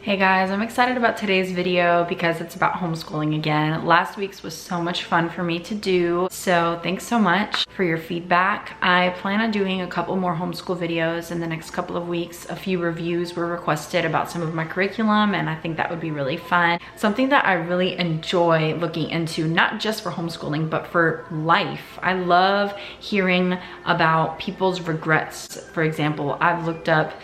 Hey guys, I'm excited about today's video because it's about homeschooling again. Last week's was so much fun for me to do, so thanks so much for your feedback. I plan on doing a couple more homeschool videos in the next couple of weeks. A few reviews were requested about some of my curriculum, and I think that would be really fun. Something that I really enjoy looking into, not just for homeschooling, but for life. I love hearing about people's regrets. For example, I've looked up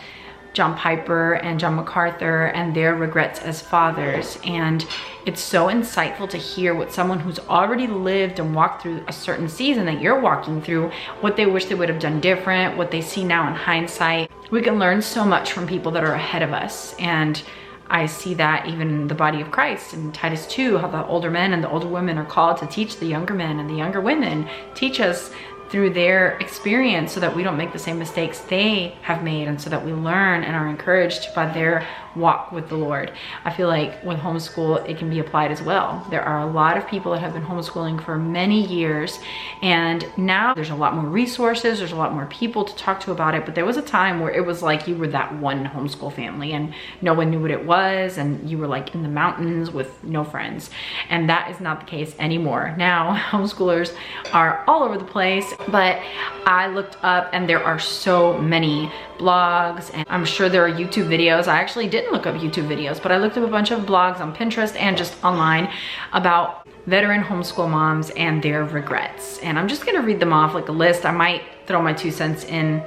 John Piper and John MacArthur and their regrets as fathers, and it's so insightful to hear what someone who's already lived and walked through a certain season that you're walking through, what they wish they would have done different, what they see now in hindsight. We can learn so much from people that are ahead of us, and I see that even in the body of Christ in Titus 2, how the older men and the older women are called to teach the younger men, and the younger women teach us through their experience so that we don't make the same mistakes they have made, and so that we learn and are encouraged by their walk with the Lord. I feel like with homeschool, it can be applied as well. There are a lot of people that have been homeschooling for many years, and now there's a lot more resources, there's a lot more people to talk to about it, but there was a time where it was like you were that one homeschool family and no one knew what it was, and you were like in the mountains with no friends. And that is not the case anymore. Now, homeschoolers are all over the place, but I looked up and there are so many blogs, and I'm sure there are YouTube videos. I actually didn't look up YouTube videos, but I looked up a bunch of blogs on Pinterest and just online about veteran homeschool moms and their regrets. And I'm just gonna read them off like a list. I might throw my 2 cents in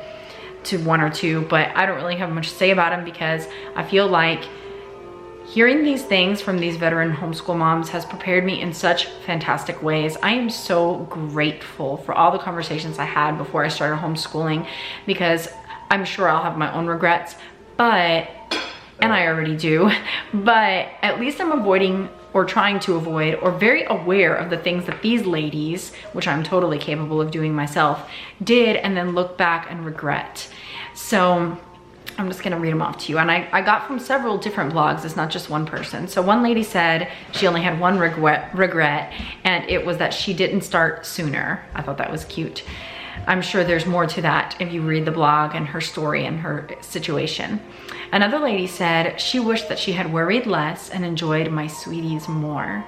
to one or two, but I don't really have much to say about them because I feel like hearing these things from these veteran homeschool moms has prepared me in such fantastic ways. I am so grateful for all the conversations I had before I started homeschooling, because I'm sure I'll have my own regrets, and I already do, but at least I'm avoiding or trying to avoid or very aware of the things that these ladies, which I'm totally capable of doing myself, did and then look back and regret. So I'm just gonna read them off to you. And I got from several different blogs, it's not just one person. So one lady said she only had one regret, and it was that she didn't start sooner. I thought that was cute. I'm sure there's more to that if you read the blog and her story and her situation. Another lady said she wished that she had worried less and enjoyed my sweeties more.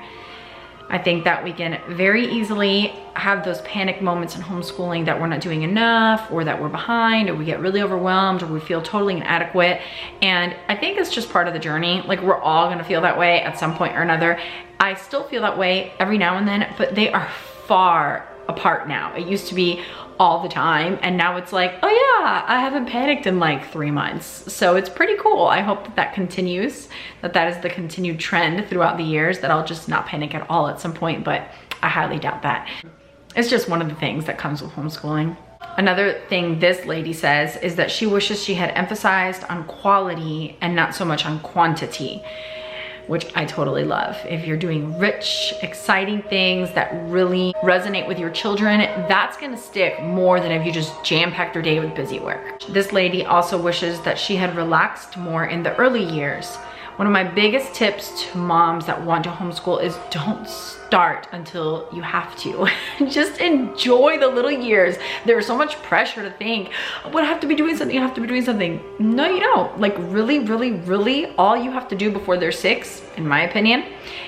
I think that we can very easily have those panic moments in homeschooling that we're not doing enough, or that we're behind, or we get really overwhelmed, or we feel totally inadequate. And I think it's just part of the journey. Like, we're all gonna feel that way at some point or another. I still feel that way every now and then, but they are far apart now. It used to be all the time, and now it's like, oh yeah, I haven't panicked in like 3 months. So it's pretty cool. I hope that that continues, that is the continued trend throughout the years, that I'll just not panic at all at some point, but I highly doubt that. It's just one of the things that comes with homeschooling. Another thing this lady says is that she wishes she had emphasized on quality and not so much on quantity, which I totally love. If you're doing rich, exciting things that really resonate with your children, that's gonna stick more than if you just jam-packed your day with busy work. This lady also wishes that she had relaxed more in the early years. One of my biggest tips to moms that want to homeschool is don't start until you have to. Just enjoy the little years. There's so much pressure to think, oh, I have to be doing something, I have to be doing something. No, you don't. Like, really, really, really, all you have to do before they're 6, in my opinion,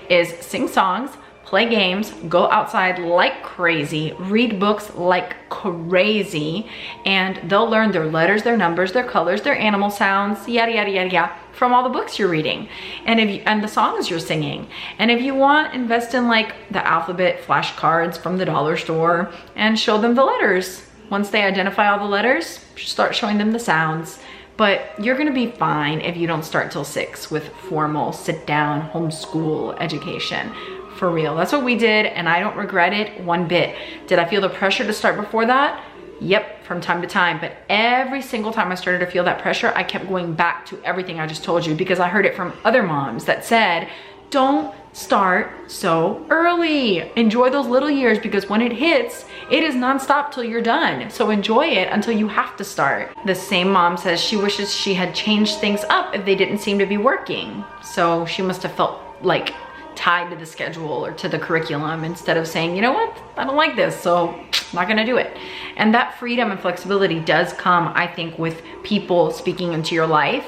is sing songs, play games, go outside like crazy, read books like crazy, and they'll learn their letters, their numbers, their colors, their animal sounds, yada, yada, yada, yada, from all the books you're reading and the songs you're singing. And if you want, invest in like the alphabet flashcards from the dollar store and show them the letters. Once they identify all the letters, start showing them the sounds. But you're gonna be fine if you don't start till 6 with formal sit-down homeschool education. For real, that's what we did, and I don't regret it one bit. Did I feel the pressure to start before that? Yep, from time to time, but every single time I started to feel that pressure, I kept going back to everything I just told you, because I heard it from other moms that said, don't start so early. Enjoy those little years, because when it hits, it is nonstop till you're done. So enjoy it until you have to start. The same mom says she wishes she had changed things up if they didn't seem to be working. So she must have felt like tied to the schedule or to the curriculum, instead of saying, you know what, I don't like this, so I'm not gonna do it. And that freedom and flexibility does come, I think, with people speaking into your life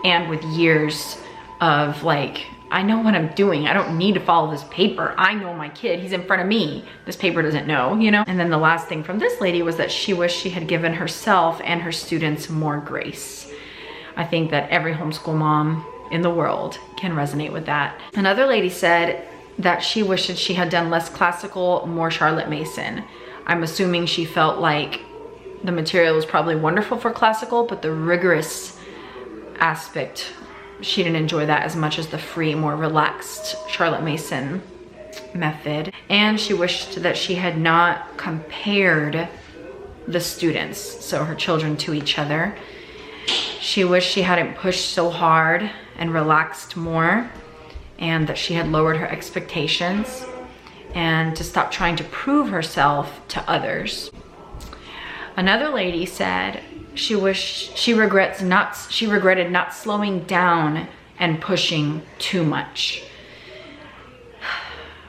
and with years of like, I know what I'm doing. I don't need to follow this paper. I know my kid, he's in front of me. This paper doesn't know, you know? And then the last thing from this lady was that she wished she had given herself and her students more grace. I think that every homeschool mom in the world can resonate with that. Another lady said that she wished that she had done less classical, more Charlotte Mason. I'm assuming she felt like the material was probably wonderful for classical, but the rigorous aspect, she didn't enjoy that as much as the free, more relaxed Charlotte Mason method. And she wished that she had not compared the students, so her children, to each other. She wished she hadn't pushed so hard and relaxed more, and that she had lowered her expectations and to stop trying to prove herself to others. Another lady said she regretted not slowing down and pushing too much,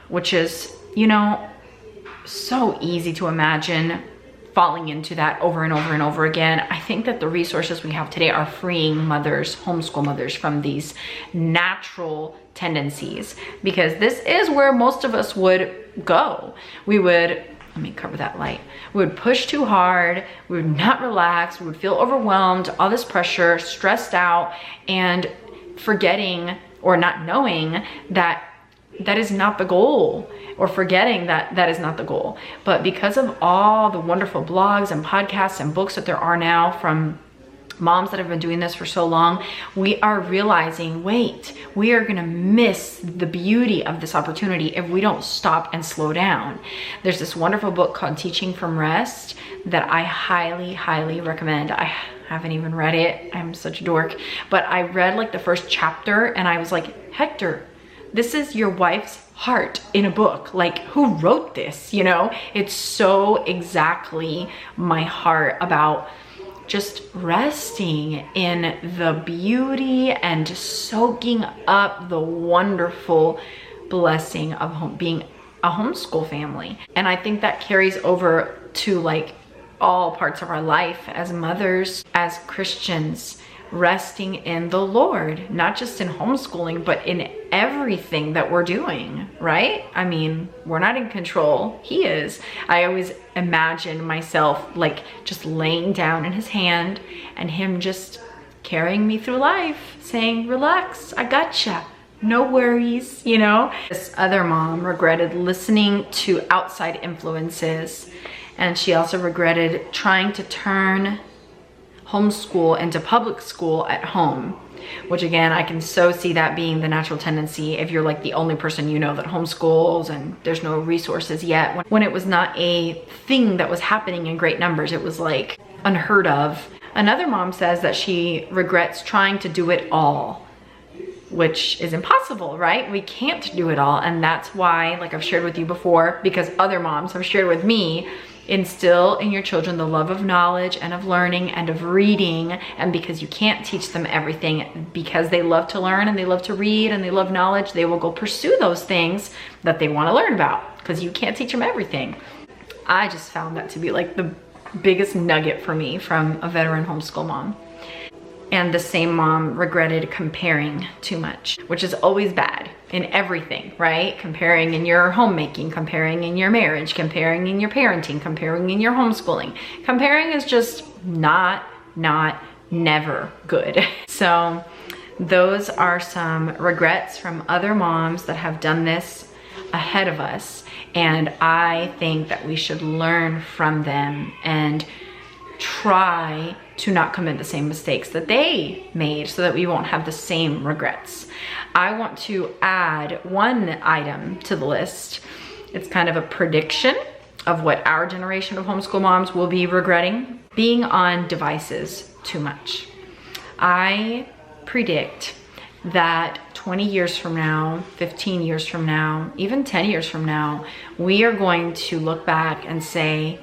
which is, you know, so easy to imagine falling into that over and over and over again. I think that the resources we have today are freeing mothers, homeschool mothers, from these natural tendencies, because this is where most of us would go. We would, let me cover that light. We would push too hard, we would not relax, we would feel overwhelmed, all this pressure, stressed out, and forgetting or not knowing that that is not the goal, or forgetting that that is not the goal. But because of all the wonderful blogs and podcasts and books that there are now from moms that have been doing this for so long, we are realizing, wait, we are gonna miss the beauty of this opportunity if we don't stop and slow down. There's this wonderful book called Teaching from Rest that I highly, highly recommend. I haven't even read it, I'm such a dork, but I read like the first chapter and I was like, Hector, this is your wife's heart in a book. Like, who wrote this, you know? It's so exactly my heart about just resting in the beauty and soaking up the wonderful blessing of being a homeschool family. And I think that carries over to like all parts of our life as mothers, as Christians, resting in the Lord, not just in homeschooling, but in everything that we're doing, right? I mean, we're not in control, He is. I always imagine myself like just laying down in His hand and Him just carrying me through life, saying, relax, I gotcha, no worries, you know? This other mom regretted listening to outside influences, and she also regretted trying to turn homeschool into public school at home, which again, I can so see that being the natural tendency if you're like the only person you know that homeschools and there's no resources yet. When it was not a thing that was happening in great numbers, it was like unheard of. Another mom says that she regrets trying to do it all, which is impossible, right? We can't do it all. And that's why, like I've shared with you before, because other moms have shared with me, instill in your children the love of knowledge and of learning and of reading. And because you can't teach them everything, because they love to learn and they love to read and they love knowledge, they will go pursue those things that they want to learn about, because you can't teach them everything. I just found that to be like the biggest nugget for me from a veteran homeschool mom. And the same mom regretted comparing too much, which is always bad in everything, right? Comparing in your homemaking, comparing in your marriage, comparing in your parenting, comparing in your homeschooling. Comparing is just never good. So those are some regrets from other moms that have done this ahead of us. And I think that we should learn from them and try to not commit the same mistakes that they made so that we won't have the same regrets. I want to add one item to the list. It's kind of a prediction of what our generation of homeschool moms will be regretting: being on devices too much. I predict that 20 years from now, 15 years from now, even 10 years from now, we are going to look back and say,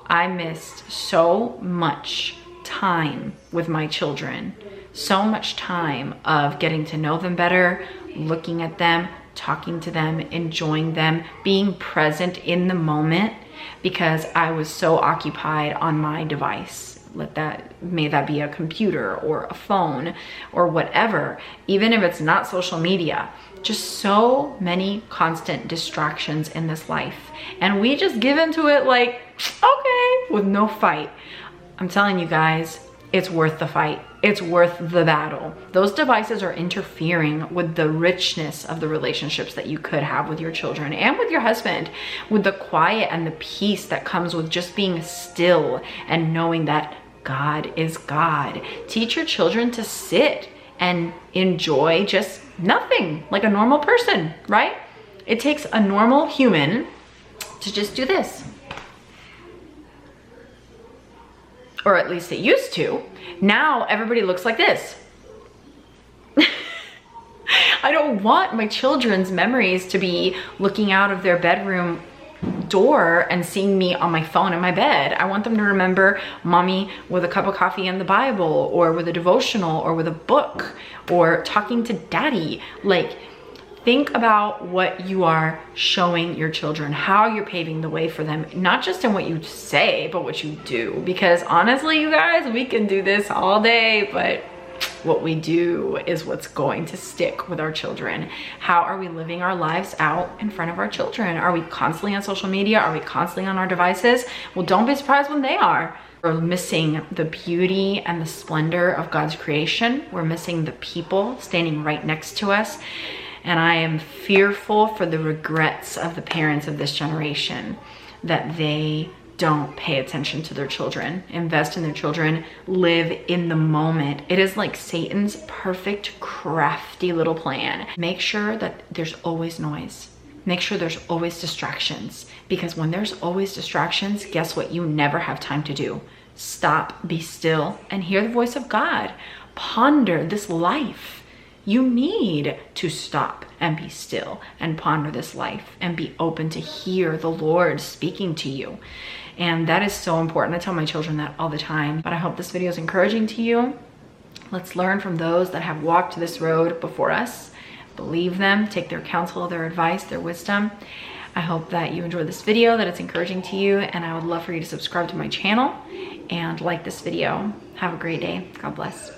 I missed so much time with my children, so much time of getting to know them better, looking at them, talking to them, enjoying them, being present in the moment, because I was so occupied on my device, may that be a computer or a phone or whatever, even if it's not social media. Just so many constant distractions in this life. And we just give into it like, okay, with no fight. I'm telling you guys, it's worth the fight. It's worth the battle. Those devices are interfering with the richness of the relationships that you could have with your children and with your husband, with the quiet and the peace that comes with just being still and knowing that God is God. Teach your children to sit and enjoy just nothing, like a normal person, right? It takes a normal human to just do this. Or at least it used to. Now everybody looks like this. I don't want my children's memories to be looking out of their bedroom door and seeing me on my phone in my bed. I want them to remember mommy with a cup of coffee and the Bible, or with a devotional, or with a book, or talking to daddy. Like, think about what you are showing your children, how you're paving the way for them, not just in what you say, but what you do. Because honestly, you guys, we can do this all day, but what we do is what's going to stick with our children. How are we living our lives out in front of our children? Are we constantly on social media? Are we constantly on our devices? Well, don't be surprised when they are. We're missing the beauty and the splendor of God's creation. We're missing the people standing right next to us. And I am fearful for the regrets of the parents of this generation, that they don't pay attention to their children, invest in their children, live in the moment. It is like Satan's perfect, crafty little plan. Make sure that there's always noise. Make sure there's always distractions, because when there's always distractions, guess what you never have time to do? Stop, be still, and hear the voice of God. Ponder this life. You need to stop and be still and ponder this life and be open to hear the Lord speaking to you. And that is so important. I tell my children that all the time, but I hope this video is encouraging to you. Let's learn from those that have walked this road before us. Believe them, take their counsel, their advice, their wisdom. I hope that you enjoyed this video, that it's encouraging to you, and I would love for you to subscribe to my channel and like this video. Have a great day. God bless.